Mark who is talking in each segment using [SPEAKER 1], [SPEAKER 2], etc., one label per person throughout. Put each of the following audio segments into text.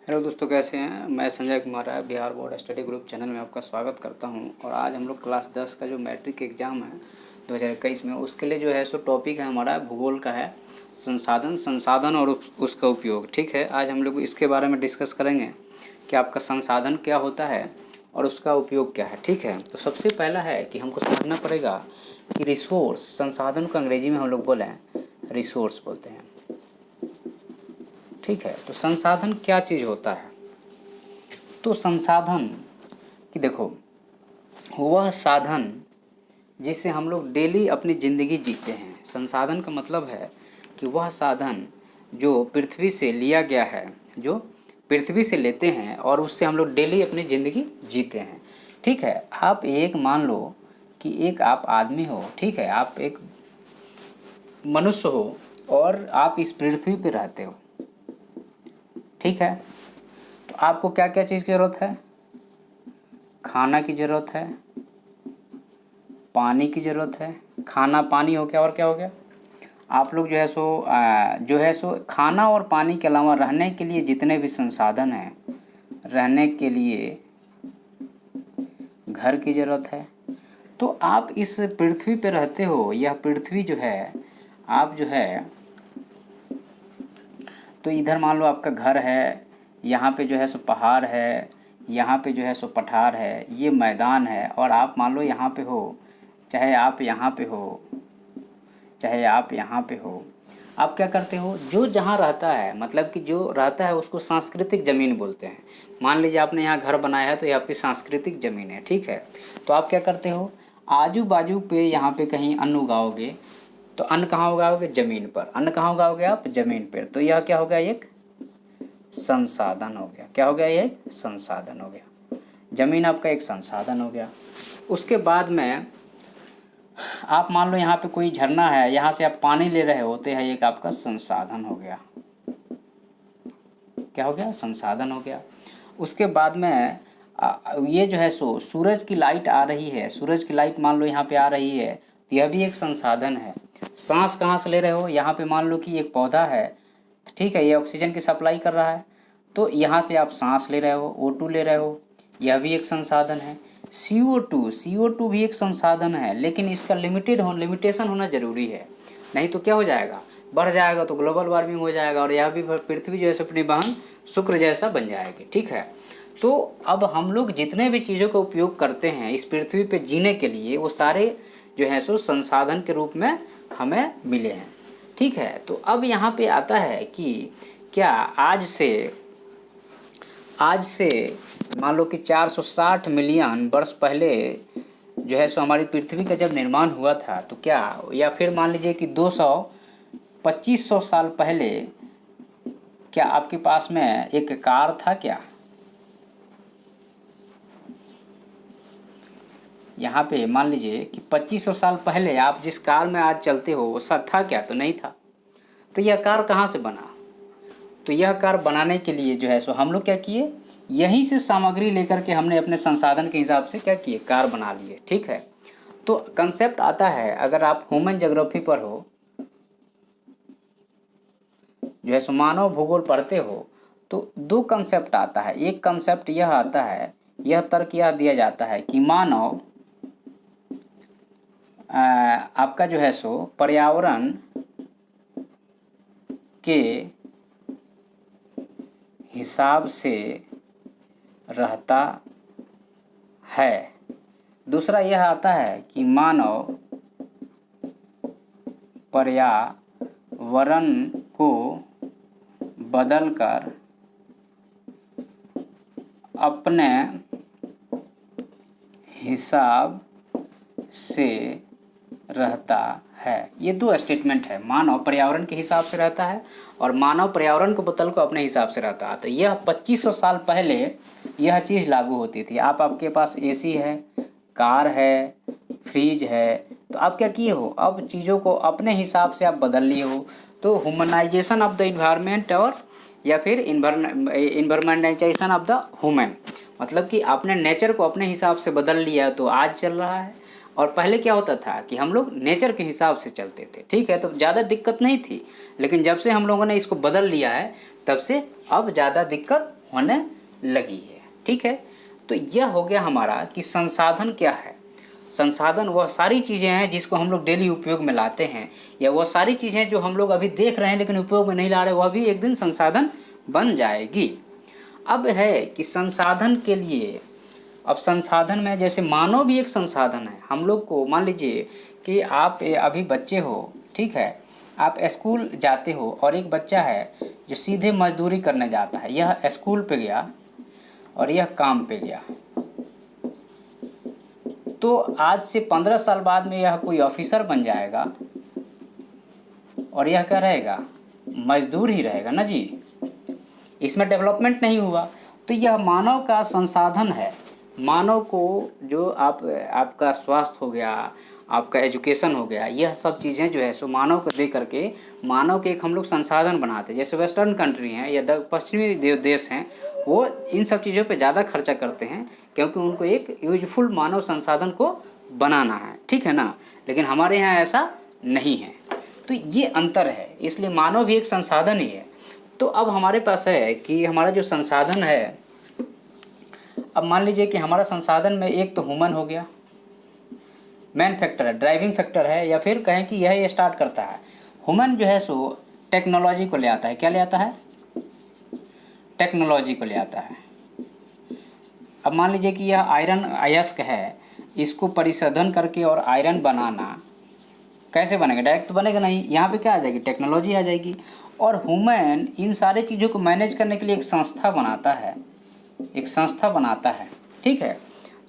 [SPEAKER 1] Hello दोस्तों, कैसे हैं। मैं Sanjay Kumar Rai Bihar board study group channel में आपका स्वागत करता हूं। और आज हम लोग क्लास 10 का जो मैट्रिक एग्ज़ाम है 2021 में, उसके लिए जो है सो टॉपिक है हमारा भूगोल का है, संसाधन और उसका उपयोग। ठीक है, आज हम लोग इसके बारे में डिस्कस करेंगे कि आपका संसाधन क्या होता है और उसका उपयोग क्या है। ठीक है, तो सबसे पहला है कि हमको समझना पड़ेगा कि रिसोर्स, संसाधन को अंग्रेजी में हम लोग बोलें रिसोर्स बोलते हैं। ठीक है, तो संसाधन क्या चीज़ होता है। तो संसाधन कि देखो, वह साधन जिससे हम लोग डेली अपनी ज़िंदगी जीते हैं। संसाधन का मतलब है कि वह साधन जो पृथ्वी से लिया गया है, जो पृथ्वी से लेते हैं और उससे हम लोग डेली अपनी ज़िंदगी जीते हैं। ठीक है, आप एक मान लो कि एक आप आदमी हो, ठीक है, आप एक मनुष्य हो और आप इस पृथ्वी पे रहते हो। ठीक है, तो आपको क्या क्या चीज़ की ज़रूरत है। खाना की ज़रूरत है, पानी की ज़रूरत है। खाना पानी हो गया और क्या हो गया, आप लोग जो है सो खाना और पानी के अलावा रहने के लिए जितने भी संसाधन हैं, रहने के लिए घर की ज़रूरत है। तो आप इस पृथ्वी पे रहते हो, यह पृथ्वी जो है, आप जो है तो इधर मान लो आपका घर है, यहाँ पे जो है सो पहाड़ है, यहाँ पे जो है सो पठार है, ये मैदान है। और आप मान लो यहाँ पे हो, चाहे आप यहाँ पे हो, चाहे आप यहाँ पे हो, आप क्या करते हो, जो जहाँ रहता है, मतलब कि जो रहता है उसको सांस्कृतिक ज़मीन बोलते हैं। मान लीजिए आपने यहाँ घर बनाया है तो ये आपकी सांस्कृतिक ज़मीन है। ठीक है, तो आप क्या करते हो, आजू बाजू पे यहाँ पे कहीं अन्न उगाओगे। तो अन्न कहाँ उगाओगे, ज़मीन पर। अन्न कहाँ उगाओगे आप, ज़मीन पर। तो यह क्या हो गया, एक संसाधन हो गया। क्या हो गया, ये एक संसाधन हो गया। ज़मीन आपका एक संसाधन हो गया। उसके बाद में आप मान लो यहाँ पे कोई झरना है, यहाँ से आप पानी ले रहे होते हैं, एक आपका संसाधन हो गया। क्या हो गया, संसाधन हो गया। उसके बाद में ये जो है सो सूरज की लाइट आ रही है, सूरज की लाइट मान लो यहाँ पे आ रही है, तो यह भी एक संसाधन है। सांस कहाँ से ले रहे हो, यहाँ पे मान लो कि एक पौधा है, ठीक है, ये ऑक्सीजन की सप्लाई कर रहा है, तो यहाँ से आप सांस ले रहे हो, O2 ले रहे हो, यह भी एक संसाधन है। CO2 भी एक संसाधन है, लेकिन इसका लिमिटेशन होना ज़रूरी है, नहीं तो क्या हो जाएगा, बढ़ जाएगा तो ग्लोबल वार्मिंग हो जाएगा और यह भी पृथ्वी जो है अपनी बहन शुक्र जैसा बन जाएगी। ठीक है, तो अब हम लोग जितने भी चीज़ों का उपयोग करते हैं इस पृथ्वी पे जीने के लिए, वो सारे जो है सो संसाधन के रूप में हमें मिले हैं। ठीक है, तो अब यहाँ पे आता है कि क्या आज से मान लो कि 460 मिलियन वर्ष पहले जो है सो हमारी पृथ्वी का जब निर्माण हुआ था, तो क्या, या फिर मान लीजिए कि 2500 साल पहले क्या आपके पास में एक कार था क्या। यहाँ पे मान लीजिए कि 2500 साल पहले आप जिस कार में आज चलते हो वो सब था क्या, तो नहीं था। तो यह कार कहाँ से बना, तो यह कार बनाने के लिए जो है सो हम लोग क्या किए, यहीं से सामग्री लेकर के हमने अपने संसाधन के हिसाब से क्या किए, कार बना लिए। ठीक है, तो कंसेप्ट आता है, अगर आप ह्यूमन ज्योग्राफी पर हो, जो है सो मानव भूगोल पढ़ते हो, तो दो कंसेप्ट आता है। एक कंसेप्ट यह आता है, यह तर्क यह दिया जाता है कि मानव आपका जो है सो पर्यावरण के हिसाब से रहता है। दूसरा यह आता है कि मानव पर्यावरण को बदलकर अपने हिसाब से रहता है। ये दो स्टेटमेंट है, मानव पर्यावरण के हिसाब से रहता है और मानव पर्यावरण को बदल को अपने हिसाब से रहता है। तो यह 2500 साल पहले यह चीज़ लागू होती थी। आपके पास AC है, कार है, फ्रिज है, तो आप क्या किए हो, अब चीज़ों को अपने हिसाब से आप बदल लिए हो। तो ह्यूमनाइजेशन ऑफ द इन्वायरमेंट और या फिर इन्वायरमेंटाइजेशन ऑफ द ह्यूमन, मतलब कि आपने नेचर को अपने हिसाब से बदल लिया, तो आज चल रहा है। और पहले क्या होता था कि हम लोग नेचर के हिसाब से चलते थे। ठीक है, तो ज़्यादा दिक्कत नहीं थी, लेकिन जब से हम लोगों ने इसको बदल लिया है तब से अब ज़्यादा दिक्कत होने लगी है। ठीक है, तो यह हो गया हमारा कि संसाधन क्या है। संसाधन वह सारी चीज़ें हैं जिसको हम लोग डेली उपयोग में लाते हैं, या वह सारी चीज़ें जो हम लोग अभी देख रहे हैं लेकिन उपयोग में नहीं ला रहे, वह भी एक दिन संसाधन बन जाएगी। अब है कि संसाधन के लिए, अब संसाधन में जैसे मानव भी एक संसाधन है। हम लोग को मान लीजिए कि आप अभी बच्चे हो, ठीक है, आप स्कूल जाते हो और एक बच्चा है जो सीधे मजदूरी करने जाता है, यह स्कूल पे गया और यह काम पे गया, तो आज से 15 साल बाद में यह कोई ऑफिसर बन जाएगा और यह क्या रहेगा, मजदूर ही रहेगा ना जी। इसमें डेवलपमेंट नहीं हुआ। तो यह मानव का संसाधन है। मानव को जो आपका स्वास्थ्य हो गया, आपका एजुकेशन हो गया, यह सब चीज़ें जो है सो मानव को दे करके मानव के एक हम लोग संसाधन बनाते हैं। जैसे वेस्टर्न कंट्री हैं या पश्चिमी देश हैं, वो इन सब चीज़ों पे ज़्यादा खर्चा करते हैं क्योंकि उनको एक यूजफुल मानव संसाधन को बनाना है, ठीक है ना। लेकिन हमारे यहाँ ऐसा नहीं है। तो ये अंतर है, इसलिए मानव भी एक संसाधन ही है। तो अब हमारे पास है कि हमारा जो संसाधन है, अब मान लीजिए कि हमारा संसाधन में एक तो ह्यूमन हो गया, मेन फैक्टर है, ड्राइविंग फैक्टर है, या फिर कहें कि यह स्टार्ट करता है। ह्यूमन जो है सो टेक्नोलॉजी को ले आता है। क्या ले आता है? टेक्नोलॉजी को ले आता है। अब मान लीजिए कि यह आयरन अयस्क है, इसको परिशोधन करके और आयरन बनाना कैसे बनेगा? डायरेक्ट तो बनेगा नहीं, यहाँ पे क्या आ जाएगी? टेक्नोलॉजी आ जाएगी। और ह्यूमन इन सारे चीज़ों को मैनेज करने के लिए एक संस्था बनाता है, एक संस्था बनाता है, ठीक है।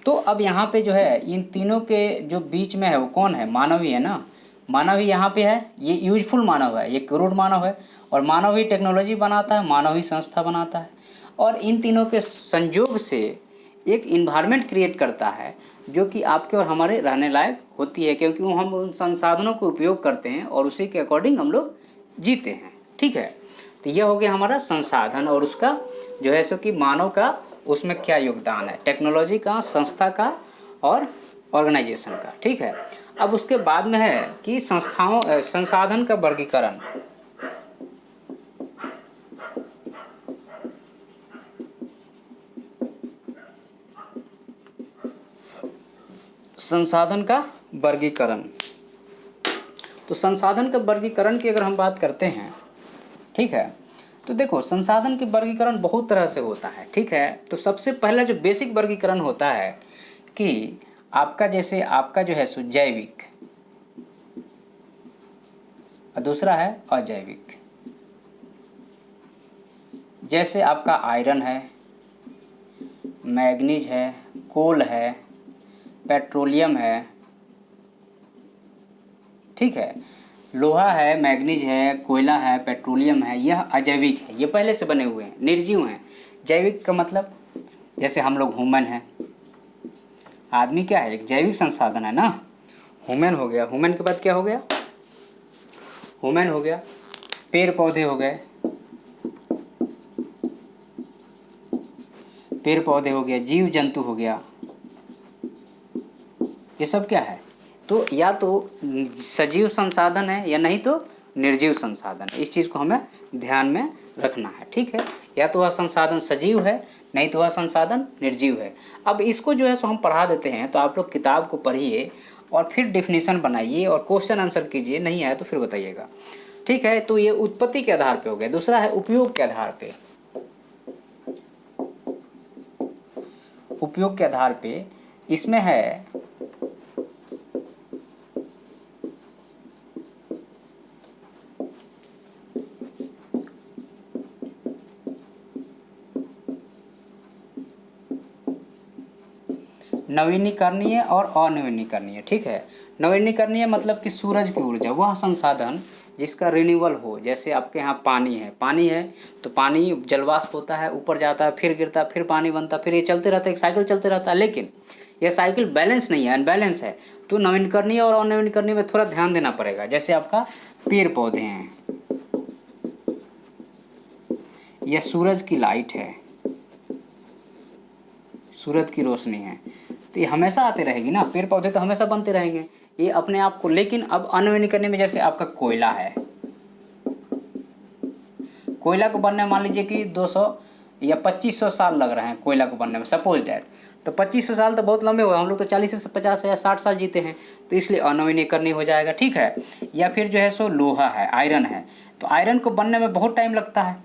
[SPEAKER 1] तो अब यहाँ पे जो है इन तीनों के जो बीच में है वो कौन है? मानव ही है ना। मानव ही यहाँ पे है, ये यूजफुल मानव है, ये क्रूड मानव है, और मानव ही टेक्नोलॉजी बनाता है, मानव ही संस्था बनाता है। और इन तीनों के संयोग से एक इन्वायरमेंट क्रिएट करता है जो कि आपके और हमारे रहने लायक होती है, क्योंकि हम उन संसाधनों को उपयोग करते हैं और उसी के अकॉर्डिंग हम लोग जीते हैं, ठीक है। तो यह हो गया हमारा संसाधन, और उसका जो है सो कि मानव का उसमें क्या योगदान है, टेक्नोलॉजी का, संस्था का और ऑर्गेनाइजेशन का, ठीक है। अब उसके बाद में है कि संसाधन का वर्गीकरण। संसाधन का वर्गीकरण, तो संसाधन का वर्गीकरण की अगर हम बात करते हैं, ठीक है, तो देखो संसाधन के वर्गीकरण बहुत तरह से होता है, ठीक है। तो सबसे पहला जो बेसिक वर्गीकरण होता है कि आपका जैसे आपका जो है सो जैविक, और दूसरा है अजैविक। जैसे आपका आयरन है, मैग्नीज है, कोल है, पेट्रोलियम है, ठीक है, लोहा है, मैग्नीज है, कोयला है, पेट्रोलियम है, यह अजैविक है, ये पहले से बने हुए हैं, निर्जीव हैं। जैविक का मतलब जैसे हम लोग ह्यूमन हैं, आदमी क्या है? एक जैविक संसाधन है ना। ह्यूमन हो गया, ह्यूमन के बाद क्या हो गया? ह्यूमन हो गया, पेड़ पौधे हो गए, पेड़ पौधे हो गया, जीव जंतु हो गया, ये सब क्या है? तो या तो सजीव संसाधन है या नहीं तो निर्जीव संसाधन है। इस चीज़ को हमें ध्यान में रखना है, ठीक है। या तो वह संसाधन सजीव है, नहीं तो वह संसाधन निर्जीव है। अब इसको जो है सो हम पढ़ा देते हैं, तो आप लोग किताब को पढ़िए और फिर डेफिनेशन बनाइए और क्वेश्चन आंसर कीजिए, नहीं आया तो फिर बताइएगा, ठीक है। तो ये उत्पत्ति के आधार पे हो गया। दूसरा है उपयोग के आधार पे। उपयोग के आधार पे इसमें है नवीनीकरणीय और अनवीनीकरणीय, ठीक है। नवीनीकरणीय मतलब कि सूरज की ऊर्जा, वह संसाधन जिसका रिन्यूअल हो। जैसे आपके यहाँ पानी है तो पानी जलवाष्प होता है, ऊपर जाता है, फिर गिरता है, फिर पानी बनता है, फिर ये चलते रहता है, एक साइकिल चलते रहता है। लेकिन यह साइकिल बैलेंस नहीं है, अनबैलेंस है। तो नवीनीकरणीय और अनवीनीकरणीय में थोड़ा ध्यान देना पड़ेगा। जैसे आपका पेड़ पौधे हैं, यह सूरज की लाइट है, सूरज की रोशनी है, तो ये हमेशा आते रहेगी ना। पेड़ पौधे तो हमेशा बनते रहेंगे ये अपने आप को। लेकिन अब अनवीनीकरणीय में जैसे आपका कोयला है, कोयला को बनने मान लीजिए कि या 2500 साल लग रहे हैं कोयला को बनने में, सपोज डैट, तो 2500 साल तो बहुत लंबे हुए, हम लोग तो 40 से 50 या 60 साल जीते हैं, तो इसलिए अनवीनीकरणीय हो जाएगा, ठीक है। या फिर जो है सो लोहा है, आयरन है, तो आयरन को बनने में बहुत टाइम लगता है,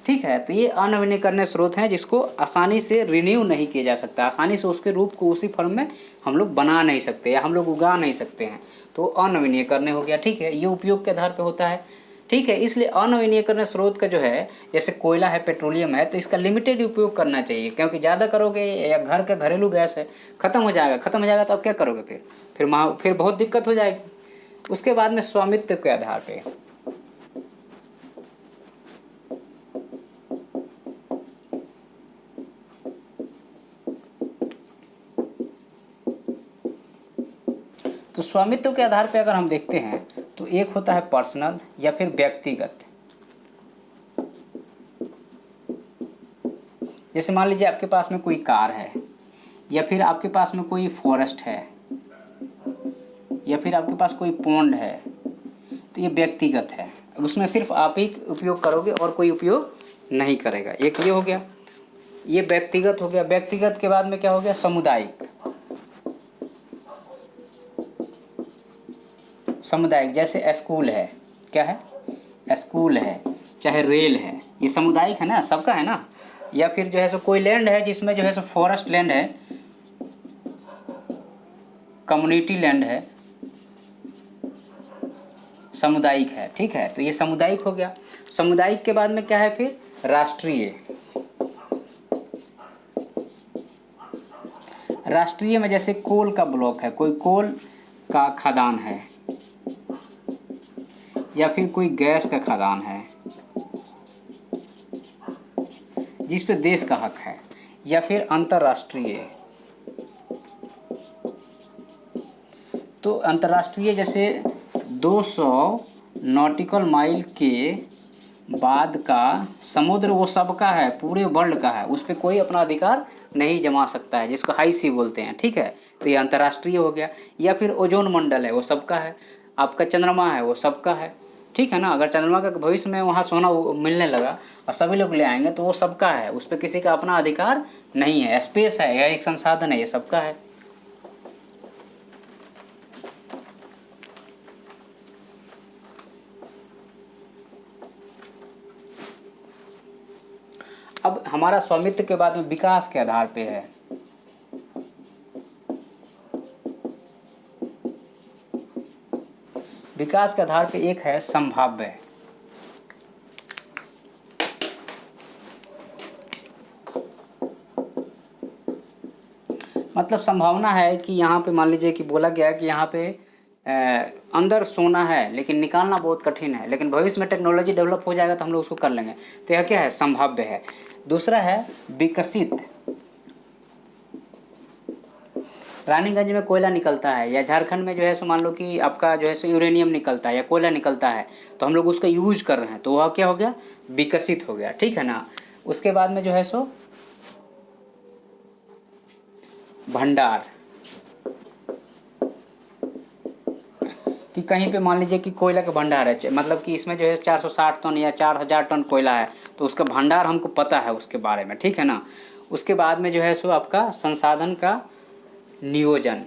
[SPEAKER 1] ठीक है। तो ये अनवीनीकरणीय स्रोत हैं जिसको आसानी से रिन्यू नहीं किया जा सकता, आसानी से उसके रूप को उसी फॉर्म में हम लोग बना नहीं सकते या हम लोग उगा नहीं सकते हैं, तो अनवीनीकरणीय हो गया, ठीक है। ये उपयोग के आधार पर होता है, ठीक है। इसलिए अनवीनीकरणीय स्रोत का जो है, जैसे कोयला है, पेट्रोलियम है, तो इसका लिमिटेड उपयोग करना चाहिए, क्योंकि ज़्यादा करोगे या घर का घरेलू गैस है, ख़त्म हो जाएगा तो अब क्या करोगे फिर बहुत दिक्कत हो जाएगी। उसके बाद में स्वामित्व के आधार पे, तो स्वामित्व के आधार पे अगर हम देखते हैं तो एक होता है पर्सनल या फिर व्यक्तिगत। जैसे मान लीजिए आपके पास में कोई कार है, या फिर आपके पास में कोई फॉरेस्ट है, या फिर आपके पास कोई पॉन्ड है, तो ये व्यक्तिगत है, उसमें सिर्फ आप ही उपयोग करोगे और कोई उपयोग नहीं करेगा। एक ये हो गया, ये व्यक्तिगत हो गया। व्यक्तिगत के बाद में क्या हो गया, सामुदायिक। सामुदायिक जैसे स्कूल है, क्या है, स्कूल है, चाहे रेल है, ये सामुदायिक है ना, सबका है ना। या फिर जो है सो कोई लैंड है जिसमें जो है सो फॉरेस्ट लैंड है, कम्युनिटी लैंड है, सामुदायिक है, ठीक है। तो ये सामुदायिक हो गया। सामुदायिक के बाद में क्या है फिर, राष्ट्रीय। राष्ट्रीय में जैसे कोल का ब्लॉक है, कोई कोल का खदान है, या फिर कोई गैस का खदान है जिस पे देश का हक है। या फिर अंतर्राष्ट्रीय, तो अंतर्राष्ट्रीय जैसे 200 नॉटिकल माइल के बाद का समुद्र, वो सबका है, पूरे वर्ल्ड का है, उस पर कोई अपना अधिकार नहीं जमा सकता है, जिसको हाई सी बोलते हैं, ठीक है। तो ये अंतर्राष्ट्रीय हो गया। या फिर ओजोन मंडल है, वो सबका है। आपका चंद्रमा है, वो सबका है, ठीक है ना। अगर चंद्रमा का भविष्य में वहाँ सोना मिलने लगा और सभी लोग ले आएंगे तो वो सबका है, उस पर किसी का अपना अधिकार नहीं है। स्पेस है, यह एक संसाधन है, ये सबका है। अब हमारा स्वामित्व के बाद में विकास के आधार पे है। विकास के आधार पे एक है संभाव्य। मतलब संभावना है कि यहाँ पे मान लीजिए कि बोला गया है कि यहाँ पे अंदर सोना है लेकिन निकालना बहुत कठिन है, लेकिन भविष्य में टेक्नोलॉजी डेवलप हो जाएगा तो हम लोग उसको कर लेंगे। तो यह क्या है, संभाव्य है। दूसरा है विकसित। रानीगंज में कोयला निकलता है, या झारखंड में जो है सो मान लो कि आपका जो है सो यूरेनियम निकलता है या कोयला निकलता है, तो हम लोग उसका यूज कर रहे हैं, तो वह क्या हो गया, विकसित हो गया, ठीक है ना। उसके बाद में जो है सो भंडार, कि कहीं पे मान लीजिए कि कोयला का भंडार है, मतलब कि इसमें जो है 460 टन या 4000 टन कोयला है, तो उसका भंडार हमको पता है उसके बारे में, ठीक है ना। उसके बाद में जो है सो आपका संसाधन का नियोजन।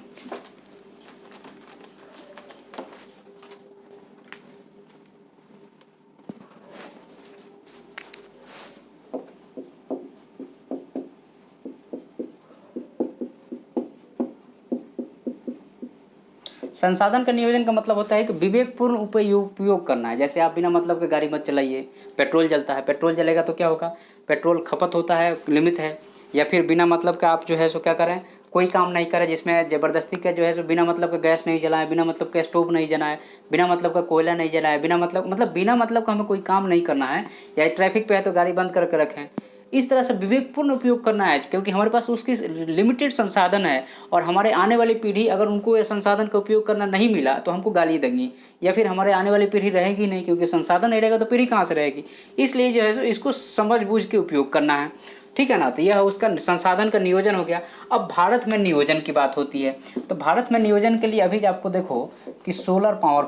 [SPEAKER 1] संसाधन का नियोजन का मतलब होता है कि विवेकपूर्ण उपयोग करना है। जैसे आप बिना मतलब के गाड़ी मत चलाइए। पेट्रोल जलता है, पेट्रोल जलेगा तो क्या होगा, पेट्रोल खपत होता है, लिमिट है। या फिर बिना मतलब का आप जो है सो क्या करें, कोई काम नहीं करें जिसमें ज़बरदस्ती का जो है सो बिना मतलब का गैस नहीं जलाएं, बिना मतलब का स्टोव नहीं जलाएं, बिना मतलब का कोयला नहीं जलाएं, बिना मतलब का हमें कोई काम नहीं करना है। या ट्रैफिक पे है तो गाड़ी बंद करके रखें। इस तरह से विवेकपूर्ण उपयोग करना है, क्योंकि हमारे पास उसकी लिमिटेड संसाधन है और हमारे आने वाली पीढ़ी अगर उनको ये संसाधन का उपयोग करना नहीं मिला तो हमको गाली देंगी, या फिर हमारे आने वाली पीढ़ी रहेगी नहीं, क्योंकि संसाधन नहीं रहेगा तो पीढ़ी कहाँ से रहेगी। इसलिए जो है सो इसको समझ बूझ के उपयोग करना है, ठीक है ना। तो यह उसका संसाधन का नियोजन हो गया। अब भारत में नियोजन की बात होती है, तो भारत में नियोजन के लिए अभी आपको देखो कि सोलर पावर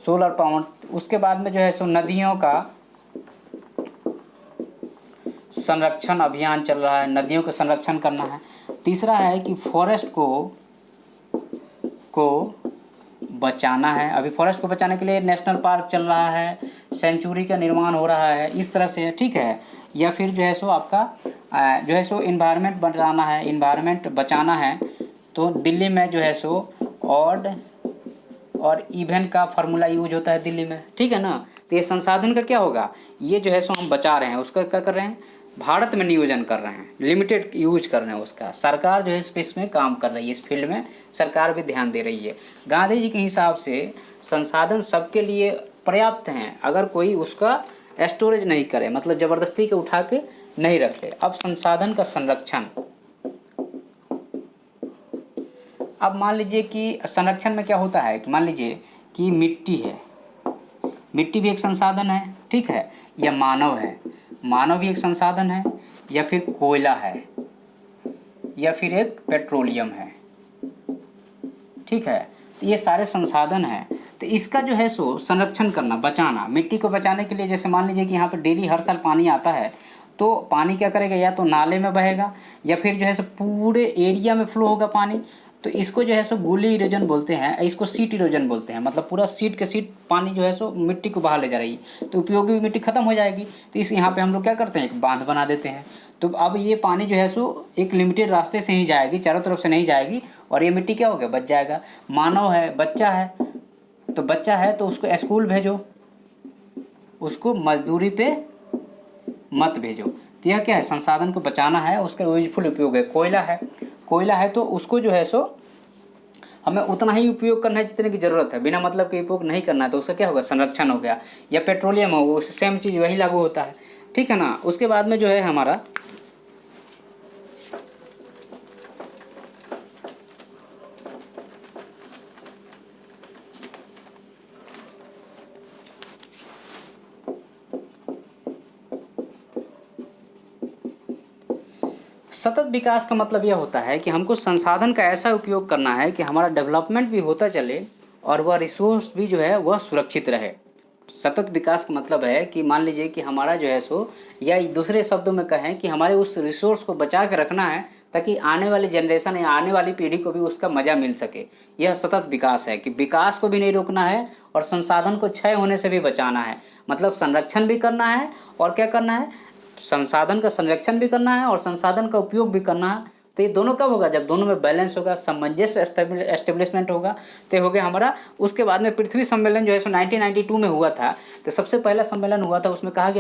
[SPEAKER 1] सोलर पावर। उसके बाद में जो है सो नदियों का संरक्षण अभियान चल रहा है, नदियों का संरक्षण करना है। तीसरा है कि फॉरेस्ट को बचाना है। अभी फॉरेस्ट को बचाने के लिए नेशनल पार्क चल रहा है, सेंचुरी का निर्माण हो रहा है, इस तरह से, ठीक है। या फिर जो है सो आपका जो है सो इन्वायरमेंट बनाना है, इन्वायरमेंट बचाना है। तो दिल्ली में जो है सो ऑड और इवन का फार्मूला यूज होता है दिल्ली में, ठीक है ना। तो ये संसाधन का क्या होगा, ये जो है सो हम बचा रहे हैं, उसका क्या कर रहे हैं, भारत में नियोजन कर रहे हैं, लिमिटेड यूज कर रहे हैं उसका। सरकार जो है इस में काम कर रही है, इस फील्ड में सरकार भी ध्यान दे रही है। गांधी जी के हिसाब से संसाधन सबके लिए पर्याप्त हैं, अगर कोई उसका स्टोरेज नहीं करे, मतलब ज़बरदस्ती के उठा के नहीं रख ले। अब संसाधन का संरक्षण, अब मान लीजिए कि संरक्षण में क्या होता है कि मान लीजिए कि मिट्टी है, मिट्टी भी एक संसाधन है, ठीक है, या मानव है, मानव भी एक संसाधन है, या फिर कोयला है, या फिर एक पेट्रोलियम है, ठीक है। तो ये सारे संसाधन हैं। तो इसका जो है सो संरक्षण करना, बचाना, मिट्टी को बचाने के लिए जैसे मान लीजिए कि यहाँ पर डेली हर साल पानी आता है, तो पानी क्या करेगा, या तो नाले में बहेगा या फिर जो है सो पूरे एरिया में फ्लो होगा पानी। तो इसको जो है सो गूली इरोजन बोलते हैं, इसको सीट इरोजन बोलते हैं, मतलब पूरा सीट के सीट पानी जो है सो मिट्टी को बहा ले जा रही है, तो उपयोगी मिट्टी खत्म हो जाएगी। तो इस यहाँ पे हम लोग क्या करते हैं, एक बांध बना देते हैं। तो अब ये पानी जो है सो एक लिमिटेड रास्ते से ही जाएगी, चारों तरफ से नहीं जाएगी, और ये मिट्टी क्या हो गया, बच जाएगा। मानव है, बच्चा है, तो बच्चा है तो उसको स्कूल भेजो, उसको मजदूरी पे मत भेजो। तो यह क्या है, संसाधन को बचाना है, उसका यूजफुल उपयोग है। कोयला है, कोयला है तो उसको जो है सो हमें उतना ही उपयोग करना है जितने की ज़रूरत है, बिना मतलब के उपयोग नहीं करना है, तो उसका क्या होगा, संरक्षण हो गया। या पेट्रोलियम हो, वो सेम चीज़ वही लागू होता है, ठीक है ना। उसके बाद में जो है हमारा सतत विकास का मतलब यह होता है कि हमको संसाधन का ऐसा उपयोग करना है कि हमारा डेवलपमेंट भी होता चले और वह रिसोर्स भी जो है वह सुरक्षित रहे। सतत विकास का मतलब है कि मान लीजिए कि हमारा जो है सो, या दूसरे शब्दों में कहें कि हमारे उस रिसोर्स को बचा के रखना है, ताकि आने वाली जनरेशन या आने वाली पीढ़ी को भी उसका मज़ा मिल सके। यह सतत विकास है कि विकास को भी नहीं रोकना है और संसाधन को क्षय होने से भी बचाना है। मतलब संरक्षण भी करना है और क्या करना है, संसाधन का संरक्षण भी करना है और संसाधन का उपयोग भी करना है। तो ये दोनों कब होगा, जब दोनों में बैलेंस होगा, सामंजस्य एस्टेब्लिशमेंट होगा, तो हो गया हमारा। उसके बाद में पृथ्वी सम्मेलन जो है सो 1992 में हुआ था। तो सबसे पहला सम्मेलन हुआ था, उसमें कहा गया